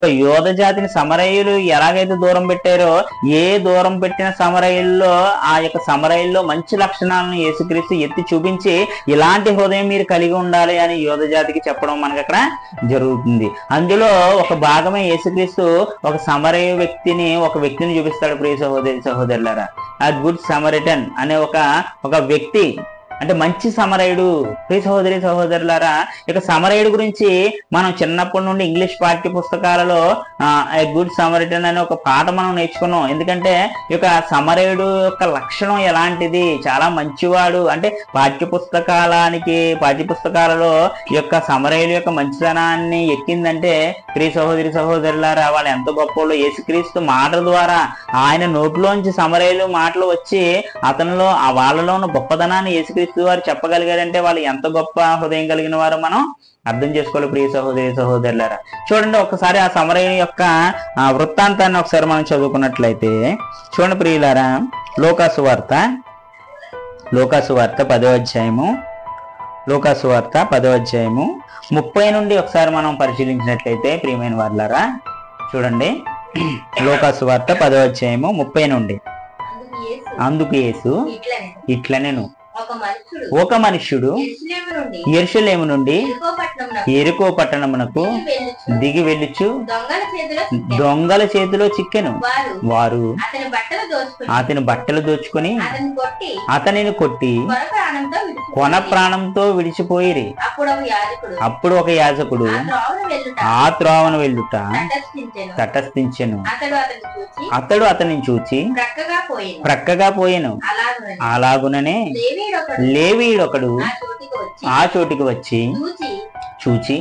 యోధ జాతిని సమరయులు ఎలాగైతే దూరం పెట్టారో, ఏ దూరం పెట్టిన సమరయుల్లో ఆ యొక్క సమరయుల్లో మంచి లక్షణాలను యేసుక్రీస్తు ఎత్తి చూపించి ఇలాంటి హృదయం మీరు కలిగి ఉండాలి అని యోధ జాతికి చెప్పడం మనకు అక్కడ జరుగుతుంది. అందులో ఒక భాగమే యేసుక్రీస్తు ఒక సమరయ వ్యక్తిని చూపిస్తాడు. ప్రియ సహోదరి సహోదరులారా, ఆ గుడ్ సమరిటన్ అనే ఒక వ్యక్తి అంటే మంచి సమరయుడు. ప్రియ సహోదరి సహోదరులారా, ఇక సమరయుడు గురించి మనం చిన్నప్పటి నుండి ఇంగ్లీష్ పాఠ్య పుస్తకాలలో ఏ గుడ్ సమరిటన్ అనే ఒక పాట మనం నేర్చుకున్నాం. ఎందుకంటే ఈ యొక్క సమరయుడు యొక్క లక్షణం ఎలాంటిది, చాలా మంచివాడు అంటే పాఠ్య పుస్తకాలలో ఈ యొక్క సమరయుడు యొక్క మంచితనాన్ని ఎక్కిందంటే ప్రియ సహోదరి సహోదరులారా, వాళ్ళు ఎంత గొప్పలో. యేసుక్రీస్తు మాటల ద్వారా ఆయన నోట్లోంచి సమరయులు మాటలు వచ్చి అతనిలో వాళ్ళలో ఉన్న గొప్పతనాన్ని యేసుక్రీస్తు వారు చెప్పగలిగారంటే వాళ్ళు ఎంత గొప్ప హృదయం కలిగిన వారో మనం అర్థం చేసుకోవాలి. ప్రియ సహోదరి సహోదరులారా, చూడండి ఒకసారి ఆ సమరయుని యొక్క వృత్తాంతాన్ని ఒకసారి మనం చదువుకున్నట్లయితే చూడండి ప్రియులారా, లూకాసు వార్త 10వ అధ్యాయము 30 నుండి ఒకసారి మనం పరిశీలించినట్లయితే ప్రియమైన వారులారా, చూడండి లూకాసు వార్త 10వ అధ్యాయము 30 నుండి. అందుకు యేసు ఇట్లనెను, ఒక మనుష్యుడు యెరూషలేము నుండి యెరికో పట్టణమునకు దిగి వెళ్ళుచు దొంగల చేతిలో చిక్కెను. వారు అతని బట్టలు దోచుకుని అతనిని కొట్టి కొన ప్రాణంతో విడిచిపోయిరి. అప్పుడు ఒక యాజకుడు ఆ త్రోవను వెళ్ళుట తటస్థించెను. అతడు అతనిని చూచి ప్రక్కగా పోయెను. అలాగుననే లేవీయుడొకడు ఆ చోటికి వచ్చి చూచి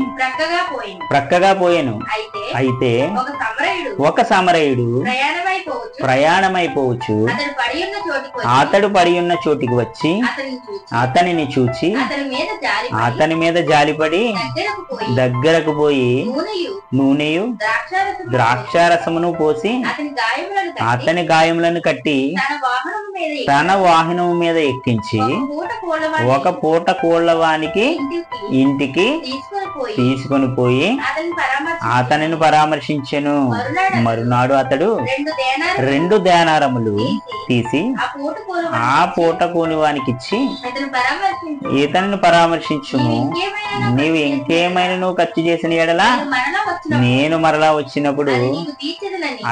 ప్రక్కగా పోయెను. అయితే ఒక సమరయుడు ప్రయాణమైపోవచ్చు అతడు పడి ఉన్న చోటికి వచ్చి అతనిని చూచి అతని మీద జాలిపడి దగ్గరకు పోయి నూనెయు ద్రాక్షారసమును పోసి అతని గాయములను కట్టి తన వాహనం మీద ఎక్కించి ఒక పూట కోళ్ళవానికి ఇంటికి తీసుకొని పోయి అతనిని పరామర్శించెను. మరునాడు అతడు 2 దేనారములు తీసి ఆ పూట కోనివానికి ఇచ్చి ఇతనిని పరామర్శించుము. నీవు ఇంకేమైనా ఖర్చు చేసిన ఎడల నేను మరలా వచ్చినప్పుడు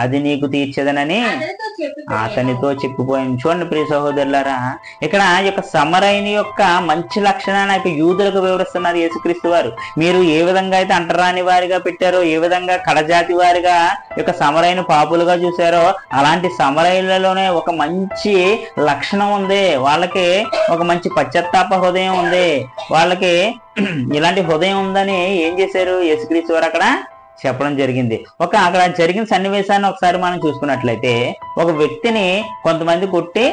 అది నీకు తీర్చదనని అతనితో చెప్పిపోయాను. చూడండి ప్రియ సహోదరులారా, ఇక్కడ యొక్క సమరయుని యొక్క మంచి లక్షణాన్ని యూదులకు వివరిస్తున్నారు యేసుక్రీస్తు వారు. మీరు ఏ విధంగా అయితే అంటరాని వారిగా పెట్టారో, ఏ విధంగా కడజాతి వారిగా యొక్క సమరయుని పాపులుగా చూసారో, అలాంటి సమరయులలోనే ఒక మంచి లక్షణం ఉంది. వాళ్ళకి ఒక మంచి పశ్చాత్తాప హృదయం ఉంది. వాళ్ళకి ఇలాంటి హృదయం ఉందని ఏం చేశారు యేసుక్రీస్తు వారు అక్కడ చెప్పడం జరిగింది. అక్కడ జరిగిన సన్నివేశాన్ని ఒకసారి మనం చూసుకున్నట్లయితే, ఒక వ్యక్తిని కొంతమంది కొట్టి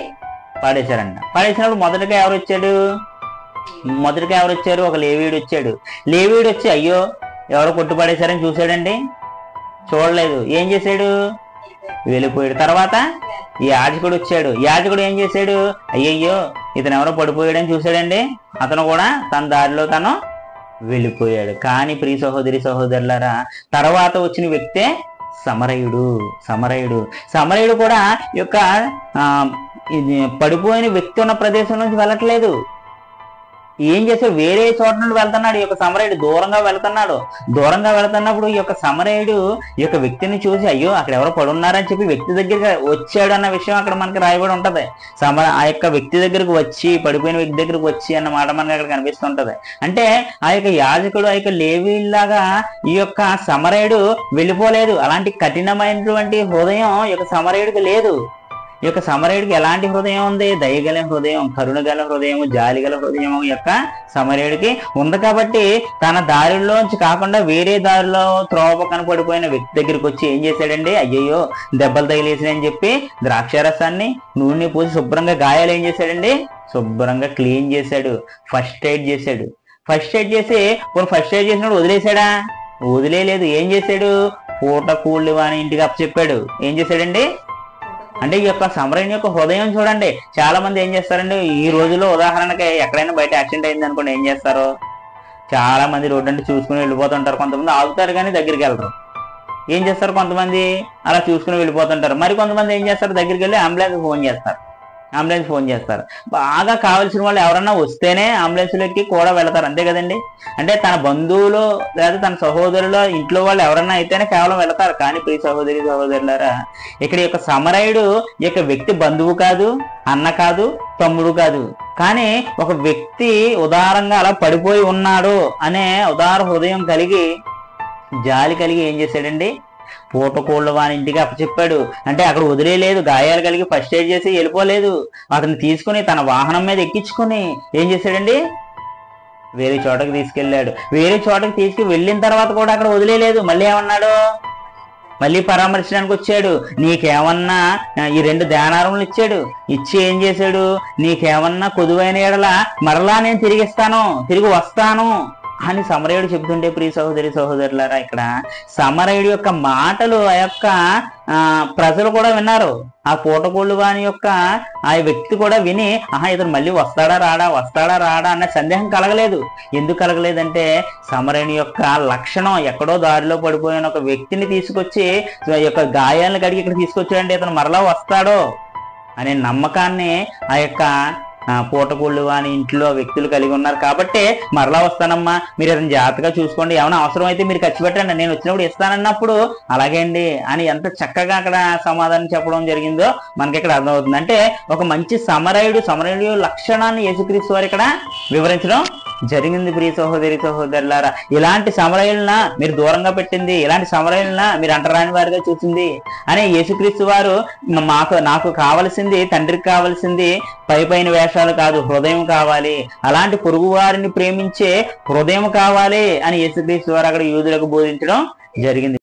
పాడేశారంట. పాడేసినప్పుడు మొదటగా ఎవరు వచ్చారు? ఒక లేవీయుడు వచ్చాడు. లేవీయుడు వచ్చి అయ్యో ఎవరో కొట్టు పడేశారని చూశాడండి? చూడలేదు. ఏం చేశాడు? వెళ్ళిపోయాడు. తర్వాత యాజకుడు వచ్చాడు. యాజకుడు ఏం చేశాడు? అయ్యయ్యో ఇతను ఎవరో పడిపోయాడని చూశాడండి? అతను కూడా తన దారిలో తను వెళ్ళిపోయాడు. కానీ ప్రియ సహోదరి సహోదరులారా, తర్వాత వచ్చిన వ్యక్తే సమరయుడు కూడా ఈ యొక్క పడిపోయిన వ్యక్తి ఉన్న ప్రదేశం నుంచి వెళ్ళట్లేదు. ఏం చేశాడు? వేరే చోట నుండి వెళ్తున్నాడు. ఈ యొక్క సమరయుడు దూరంగా వెళ్తున్నప్పుడు ఈ యొక్క సమరయుడు ఈ యొక్క వ్యక్తిని చూసి అయ్యో అక్కడ ఎవరో పడున్నారని చెప్పి వ్యక్తి దగ్గరికి వచ్చాడు అన్న విషయం అక్కడ మనకి రాయబడి ఉంటది. ఆ యొక్క వ్యక్తి దగ్గరకు వచ్చి, పడిపోయిన వ్యక్తి దగ్గరకు వచ్చి అన్న మాట మనకి అక్కడ కనిపిస్తుంటది. అంటే ఆ యొక్క యాజకుడు ఆ యొక్క లేవీలాగా ఈ యొక్క సమరయుడు వెళ్ళిపోలేదు. అలాంటి కఠినమైనటువంటి హృదయం ఈ యొక్క సమరయుడికి లేదు. ఈ యొక్క సమరయుడికి ఎలాంటి హృదయం ఉంది? దయగల హృదయం, కరుణగల హృదయం, జాలిగల హృదయం ఈ యొక్క సమరయుడికి ఉంది. కాబట్టి తన దారిలోంచి కాకుండా వేరే దారిలో త్రోవ పక్కన పడిపోయిన వ్యక్తి దగ్గరికి వచ్చి ఏం చేశాడండి? అయ్యయ్యో దెబ్బలు తగిలేసినని చెప్పి ద్రాక్షారసాన్ని నూనె పూసి శుభ్రంగా గాయాలు ఏం చేశాడండి? శుభ్రంగా క్లీన్ చేశాడు. ఫస్ట్ ఎయిడ్ చేసి ఫస్ట్ ఎయిడ్ చేసినప్పుడు వదిలేశాడా? వదిలేదు. ఏం చేశాడు? పూట కూళ్ళు వాని ఇంటికి అప్పచెప్పాడు. ఏం చేశాడండి? అంటే ఈ యొక్క సమరయుని యొక్క హృదయం చూడండి. చాలా మంది ఏం చేస్తారండి ఈ రోజుల్లో, ఉదాహరణకి ఎక్కడైనా బయట యాక్సిడెంట్ అయింది అనుకోండి, ఏం చేస్తారు? చాలా మంది రోడ్డు అంటే చూసుకుని వెళ్ళిపోతుంటారు. కొంతమంది ఆగుతారు కానీ దగ్గరికి వెళ్ళరు. ఏం చేస్తారు, కొంతమంది అలా చూసుకుని వెళ్ళిపోతుంటారు. మరి కొంతమంది ఏం చేస్తారు, దగ్గరికి వెళ్ళి అంబులెన్స్ ఫోన్ చేస్తారు. బాగా కావాల్సిన వాళ్ళు ఎవరన్నా వస్తేనే అంబులెన్స్లోకి కూడా వెళతారు, అంతే కదండి. అంటే తన బంధువులు లేదా తన సహోదరులు ఇంట్లో వాళ్ళు ఎవరన్నా అయితేనే కేవలం వెళతారు. కానీ ప్రియ సహోదరులారా, ఇక్కడ యొక్క సమరయుడు ఈ యొక్క వ్యక్తి బంధువు కాదు, అన్న కాదు, తమ్ముడు కాదు. కానీ ఒక వ్యక్తి ఉదారంగా అలా పడిపోయి ఉన్నాడు అనే ఉదార హృదయం కలిగి, జాలి కలిగి ఏం చేశాడండి, పూటకోళ్ళ వాని ఇంటికి అప్పచెప్పాడు. అంటే అక్కడ వదిలేదు, గాయాలు కలిగి ఫస్ట్ ఎయిడ్ చేసి వెళ్ళిపోలేదు. అతను తీసుకుని తన వాహనం మీద ఎక్కించుకుని ఏం చేశాడండి, వేరే చోటకి తీసుకెళ్ళాడు. వేరే చోటకి వెళ్ళిన తర్వాత కూడా అక్కడ వదిలేదు. మళ్ళీ ఏమన్నాడు, మళ్ళీ పరామర్శించడానికి వచ్చాడు. నీకేమన్నా ఈ 2 దేనారములు ఇచ్చాడు. ఇచ్చి ఏం చేశాడు, నీకేమన్నా కొదువైన ఎడల మరలా నేను తిరిగి వస్తాను అని సమరయుడు చెబుతుంటే ప్రియ సహోదరులారా, ఇక్కడ సమరయుడి యొక్క మాటలు ఆ యొక్క ప్రజలు కూడా విన్నారు. ఆ పూటకోళ్ళు వాని యొక్క ఆ వ్యక్తి కూడా విని, ఇతను మళ్ళీ వస్తాడా రాడా అన్న సందేహం కలగలేదు. ఎందుకు కలగలేదంటే, సమరయుని యొక్క లక్షణం ఎక్కడో దారిలో పడిపోయిన ఒక వ్యక్తిని తీసుకొచ్చి యొక్క గాయాలను కడిగి ఇక్కడ తీసుకొచ్చాడంటే ఇతను మరలా వస్తాడో అనే నమ్మకాన్ని ఆ యొక్క పూటకోళ్ళు అని ఇంట్లో వ్యక్తులు కలిగి ఉన్నారు. కాబట్టి మరలా వస్తానమ్మా, మీరు అతను జాగ్రత్తగా చూసుకోండి, ఏమైనా అవసరం అయితే మీరు ఖర్చు పెట్టండి, నేను వచ్చినప్పుడు ఇస్తానన్నప్పుడు అలాగే అండి అని ఎంత చక్కగా అక్కడ సమాధానం చెప్పడం జరిగిందో మనకి ఇక్కడ అర్థమవుతుంది. అంటే ఒక మంచి సమరయుడు లక్షణాన్ని యేసుక్రీస్తు వారు ఇక్కడ వివరించడం జరిగింది. ప్రియ సహోదరులారా, ఇలాంటి సమరయులన మీరు దూరంగా పెట్టింది, ఇలాంటి సమరయులన మీరు అంటరాని వారిగా చూసింది అని యేసుక్రీస్తు వారు నాకు కావలసింది, తండ్రికి కావలసింది పైన వేషాలు కాదు, హృదయం కావాలి. అలాంటి పొరుగు వారిని ప్రేమించే హృదయం కావాలి అని యేసుక్రీస్తు వారు అక్కడ యూదులకు బోధించడం జరిగింది.